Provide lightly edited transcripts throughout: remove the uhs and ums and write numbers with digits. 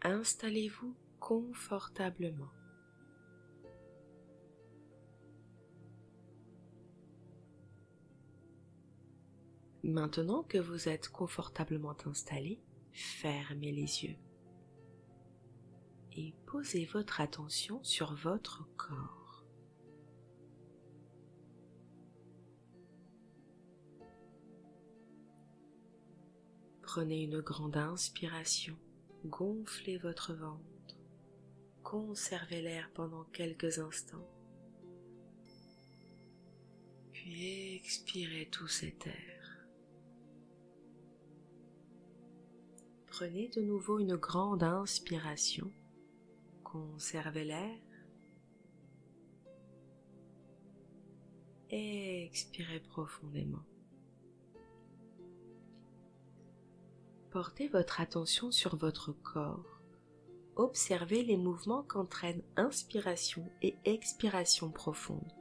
Installez-vous confortablement. Maintenant que vous êtes confortablement installé, fermez les yeux et posez votre attention sur votre corps. Prenez une grande inspiration, gonflez votre ventre, conservez l'air pendant quelques instants, puis expirez tout cet air. Prenez de nouveau une grande inspiration, conservez l'air et expirez profondément. Portez votre attention sur votre corps. Observez les mouvements qu'entraînent inspiration et expiration profonde.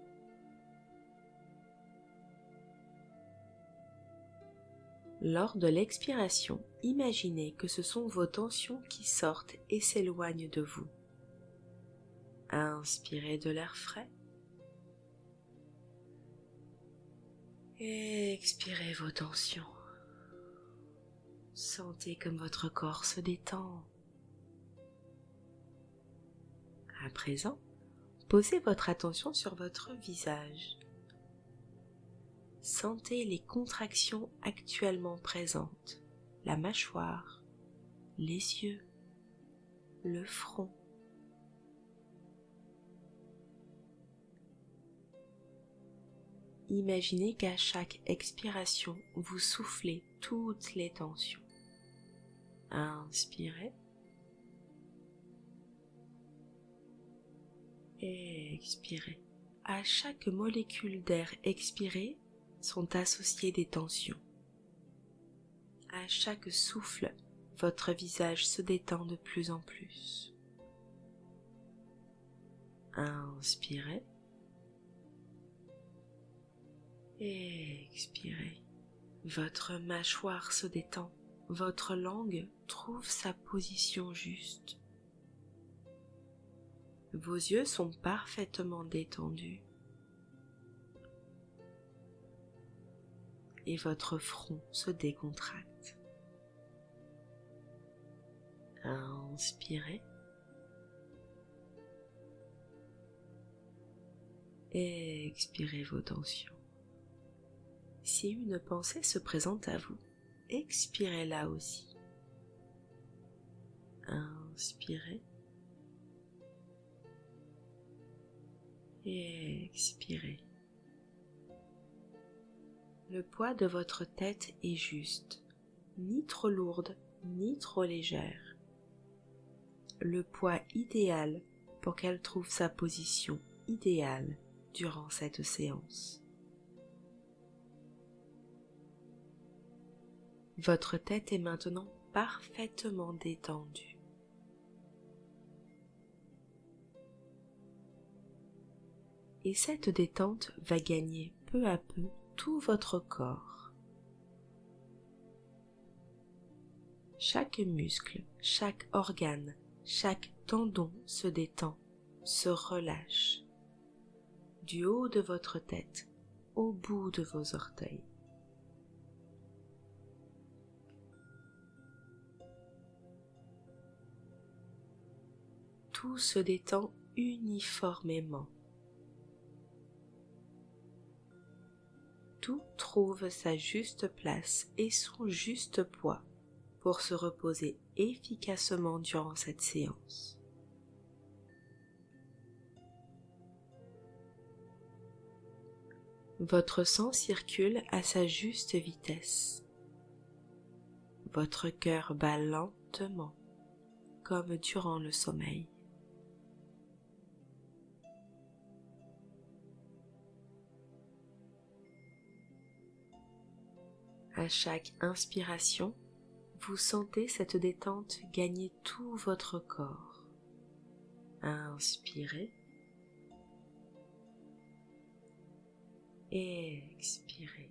Lors de l'expiration, imaginez que ce sont vos tensions qui sortent et s'éloignent de vous. Inspirez de l'air frais et expirez vos tensions. Sentez comme votre corps se détend. À présent, posez votre attention sur votre visage. Sentez les contractions actuellement présentes, la mâchoire, les yeux, le front. Imaginez qu'à chaque expiration, vous soufflez toutes les tensions. Inspirez et expirez. À chaque molécule d'air expirée sont associées des tensions. À chaque souffle, votre visage se détend de plus en plus. Inspirez et expirez. Votre mâchoire se détend. Votre langue trouve sa position juste. Vos yeux sont parfaitement détendus. Et votre front se décontracte. Inspirez. Et expirez vos tensions. Si une pensée se présente à vous, expirez-la aussi. Inspirez et expirez. Le poids de votre tête est juste, ni trop lourde, ni trop légère. Le poids idéal pour qu'elle trouve sa position idéale durant cette séance. Votre tête est maintenant parfaitement détendue. Et cette détente va gagner peu à peu tout votre corps. Chaque muscle, chaque organe, chaque tendon se détend, se relâche, du haut de votre tête au bout de vos orteils. Tout se détend uniformément. Tout trouve sa juste place et son juste poids pour se reposer efficacement durant cette séance. Votre sang circule à sa juste vitesse. Votre cœur bat lentement, comme durant le sommeil. À chaque inspiration, vous sentez cette détente gagner tout votre corps. Inspirez et expirez.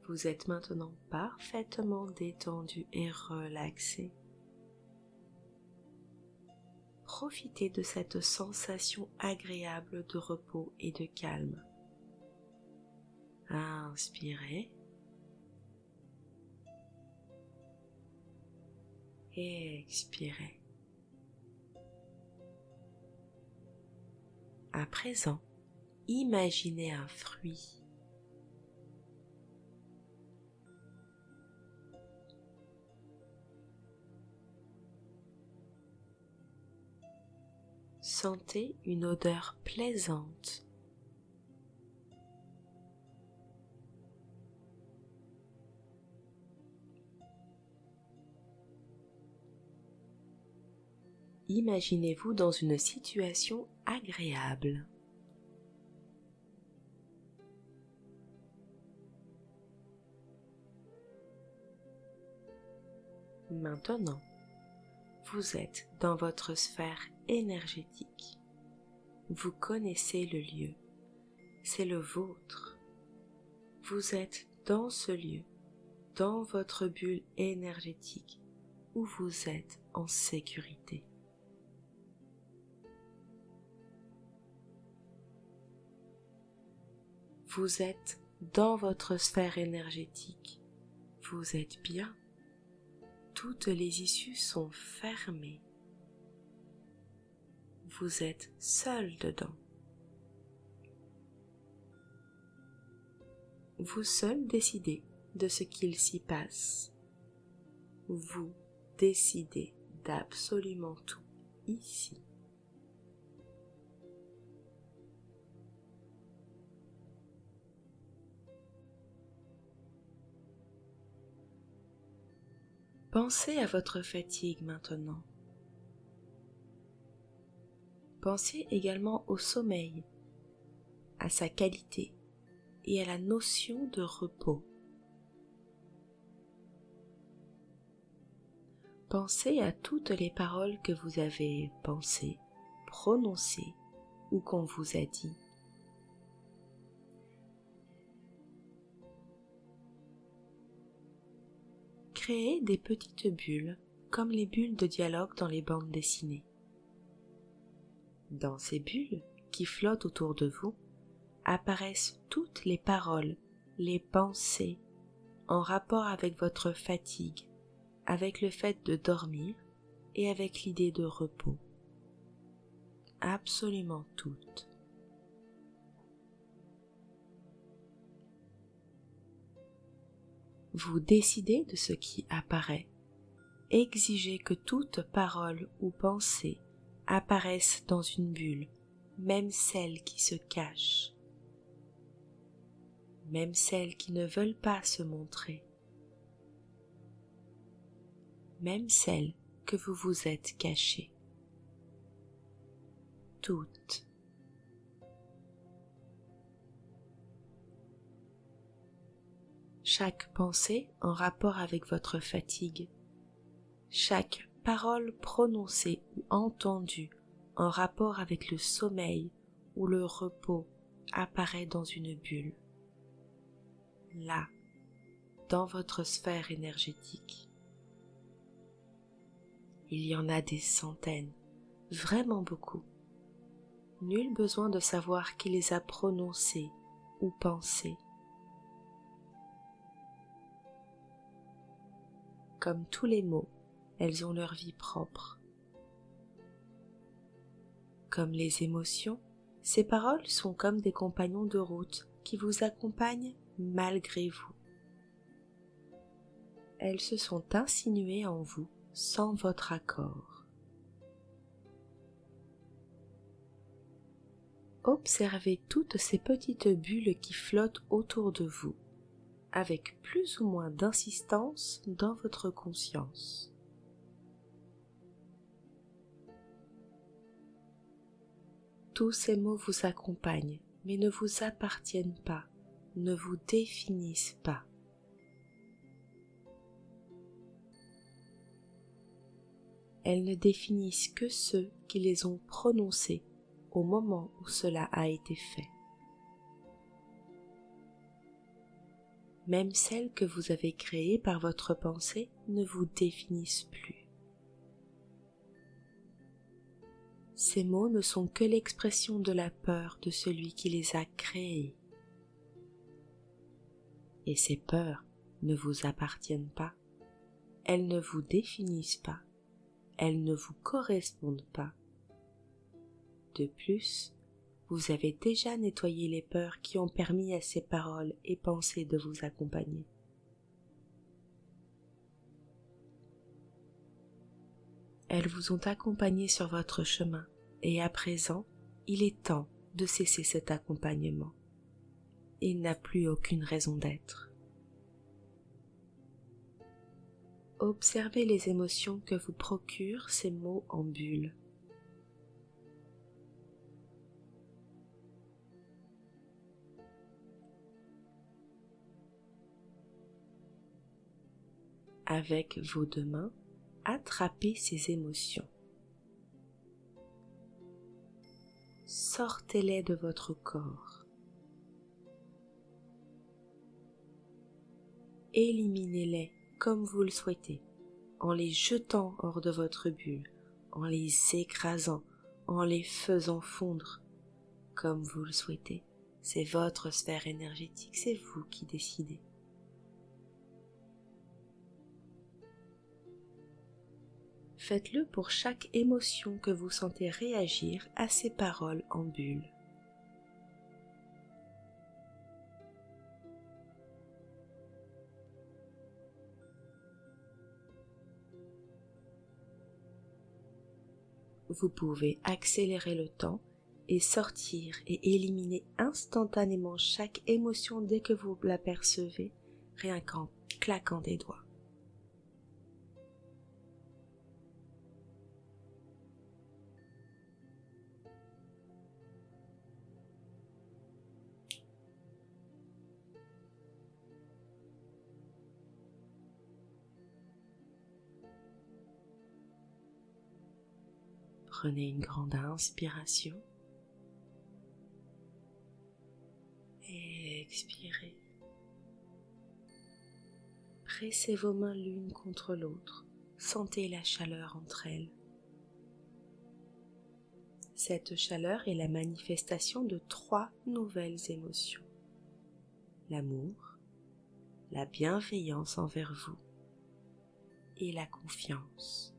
Vous êtes maintenant parfaitement détendu et relaxé. Profitez de cette sensation agréable de repos et de calme. Inspirez et expirez. À présent, imaginez un fruit. Sentez une odeur plaisante. Imaginez-vous dans une situation agréable. Maintenant, vous êtes dans votre sphère énergétique. Vous connaissez le lieu. C'est le vôtre. Vous êtes dans ce lieu, dans votre bulle énergétique, où vous êtes en sécurité. Vous êtes dans votre sphère énergétique. Vous êtes bien. Toutes les issues sont fermées. Vous êtes seul dedans. Vous seul décidez de ce qu'il s'y passe. Vous décidez d'absolument tout ici. Pensez à votre fatigue maintenant. Pensez également au sommeil, à sa qualité et à la notion de repos. Pensez à toutes les paroles que vous avez pensées, prononcées ou qu'on vous a dit. Créez des petites bulles, comme les bulles de dialogue dans les bandes dessinées. Dans ces bulles qui flottent autour de vous, apparaissent toutes les paroles, les pensées en rapport avec votre fatigue, avec le fait de dormir et avec l'idée de repos. Absolument toutes. Vous décidez de ce qui apparaît. Exigez que toute parole ou pensée apparaisse dans une bulle, même celles qui se cachent, même celles qui ne veulent pas se montrer, même celles que vous vous êtes cachées. Toutes. Chaque pensée en rapport avec votre fatigue, chaque parole prononcée ou entendue en rapport avec le sommeil ou le repos apparaît dans une bulle, là, dans votre sphère énergétique. Il y en a des centaines, vraiment beaucoup. Nul besoin de savoir qui les a prononcées ou pensées. Comme tous les mots, elles ont leur vie propre. Comme les émotions, ces paroles sont comme des compagnons de route qui vous accompagnent malgré vous. Elles se sont insinuées en vous sans votre accord. Observez toutes ces petites bulles qui flottent autour de vous, avec plus ou moins d'insistance dans votre conscience. Tous ces mots vous accompagnent, mais ne vous appartiennent pas, ne vous définissent pas. Elles ne définissent que ceux qui les ont prononcés au moment où cela a été fait. même celles que vous avez créées par votre pensée, ne vous définissent plus. Ces mots ne sont que l'expression de la peur de celui qui les a créés. Et ces peurs ne vous appartiennent pas, elles ne vous définissent pas, elles ne vous correspondent pas. De plus, vous avez déjà nettoyé les peurs qui ont permis à ces paroles et pensées de vous accompagner. Elles vous ont accompagné sur votre chemin et à présent, il est temps de cesser cet accompagnement. Il n'a plus aucune raison d'être. Observez les émotions que vous procurent ces mots en bulles. Avec vos deux mains, attrapez ces émotions. Sortez-les de votre corps. Éliminez-les comme vous le souhaitez, en les jetant hors de votre bulle, en les écrasant, en les faisant fondre, comme vous le souhaitez. C'est votre sphère énergétique, c'est vous qui décidez. Faites-le pour chaque émotion que vous sentez réagir à ces paroles en bulles. Vous pouvez accélérer le temps et sortir et éliminer instantanément chaque émotion dès que vous l'apercevez, rien qu'en claquant des doigts. Prenez une grande inspiration et expirez. Pressez vos mains l'une contre l'autre, sentez la chaleur entre elles. Cette chaleur est la manifestation de 3 nouvelles émotions. L'amour, la bienveillance envers vous et la confiance.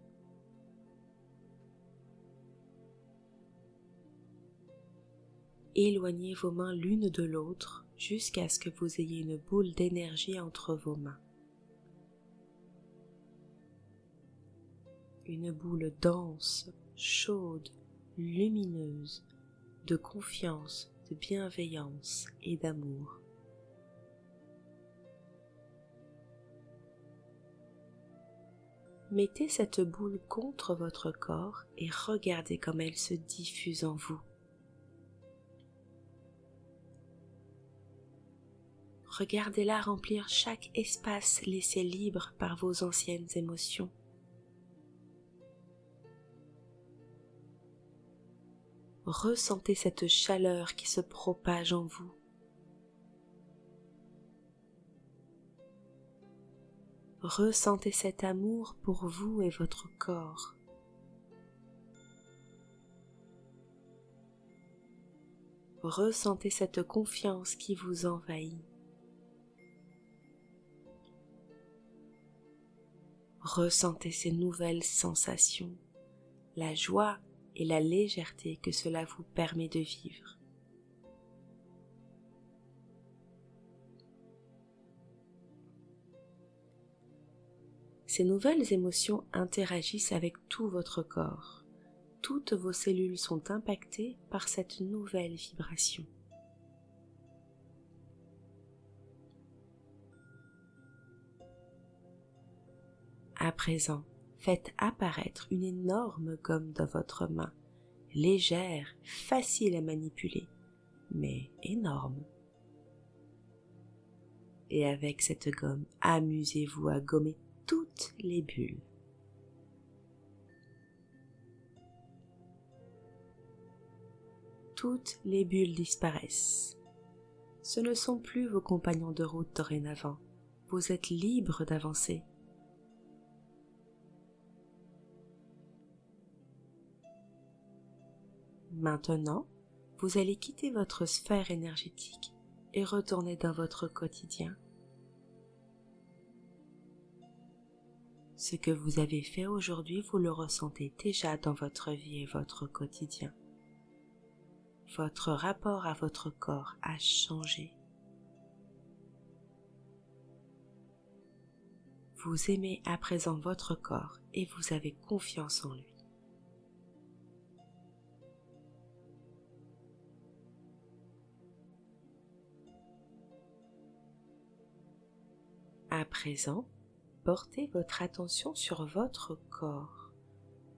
Éloignez vos mains l'une de l'autre jusqu'à ce que vous ayez une boule d'énergie entre vos mains. Une boule dense, chaude, lumineuse, de confiance, de bienveillance et d'amour. Mettez cette boule contre votre corps et regardez comme elle se diffuse en vous. Regardez-la remplir chaque espace laissé libre par vos anciennes émotions. Ressentez cette chaleur qui se propage en vous. Ressentez cet amour pour vous et votre corps. Ressentez cette confiance qui vous envahit. Ressentez ces nouvelles sensations, la joie et la légèreté que cela vous permet de vivre. Ces nouvelles émotions interagissent avec tout votre corps. Toutes vos cellules sont impactées par cette nouvelle vibration. À présent, faites apparaître une énorme gomme dans votre main, légère, facile à manipuler, mais énorme. Et avec cette gomme, amusez-vous à gommer toutes les bulles. Toutes les bulles disparaissent. Ce ne sont plus vos compagnons de route dorénavant. Vous êtes libre d'avancer. Maintenant, vous allez quitter votre sphère énergétique et retourner dans votre quotidien. Ce que vous avez fait aujourd'hui, vous le ressentez déjà dans votre vie et votre quotidien. Votre rapport à votre corps a changé. Vous aimez à présent votre corps et vous avez confiance en lui. À présent, portez votre attention sur votre corps,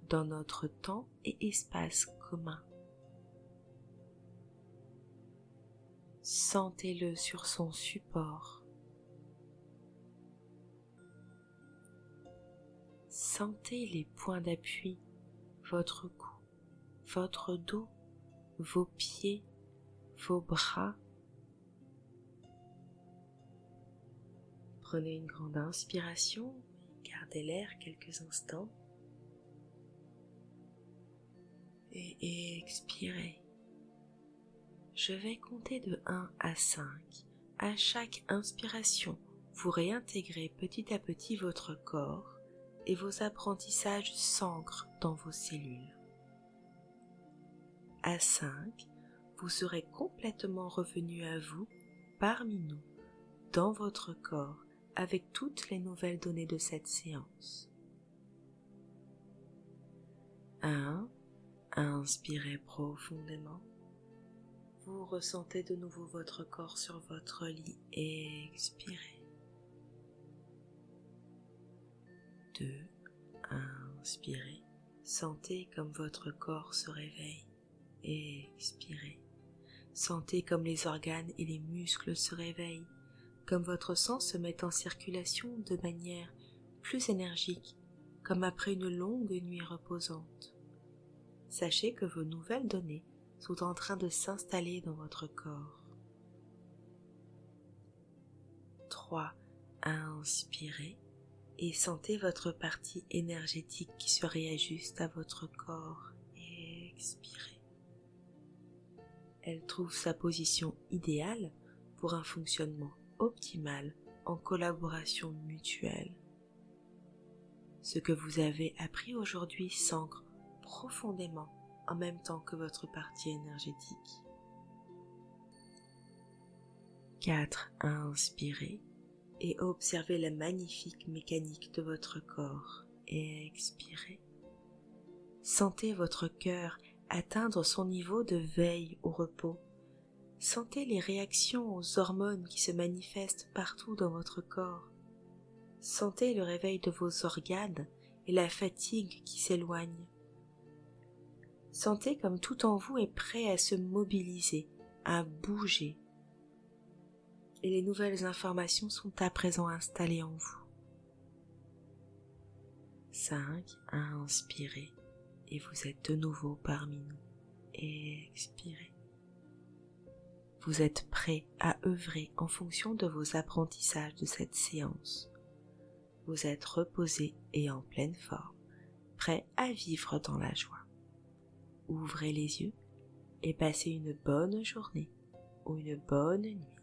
dans notre temps et espace commun. Sentez-le sur son support. Sentez les points d'appui, votre cou, votre dos, vos pieds, vos bras. Prenez une grande inspiration et gardez l'air quelques instants. Et expirez. Je vais compter de 1 à 5. À chaque inspiration, vous réintégrez petit à petit votre corps et vos apprentissages s'ancrent dans vos cellules. À 5, vous serez complètement revenu à vous, parmi nous, dans votre corps, avec toutes les nouvelles données de cette séance. 1. Inspirez profondément. Vous ressentez de nouveau votre corps sur votre lit et expirez. 2. Inspirez. Sentez comme votre corps se réveille et expirez. Sentez comme les organes et les muscles se réveillent, comme votre sang se met en circulation de manière plus énergique, comme après une longue nuit reposante. Sachez que vos nouvelles données sont en train de s'installer dans votre corps. 3. Inspirez et sentez votre partie énergétique qui se réajuste à votre corps et expirez. Elle trouve sa position idéale pour un fonctionnement optimal en collaboration mutuelle. Ce que vous avez appris aujourd'hui s'ancre profondément en même temps que votre partie énergétique. 4. Inspirez et observez la magnifique mécanique de votre corps et expirez. Sentez votre cœur atteindre son niveau de veille au repos. Sentez les réactions aux hormones qui se manifestent partout dans votre corps. Sentez le réveil de vos organes et la fatigue qui s'éloigne. Sentez comme tout en vous est prêt à se mobiliser, à bouger. Et les nouvelles informations sont à présent installées en vous. 5. Inspirez et vous êtes de nouveau parmi nous. Expirez. Vous êtes prêt à œuvrer en fonction de vos apprentissages de cette séance. Vous êtes reposé et en pleine forme, prêt à vivre dans la joie. Ouvrez les yeux et passez une bonne journée ou une bonne nuit.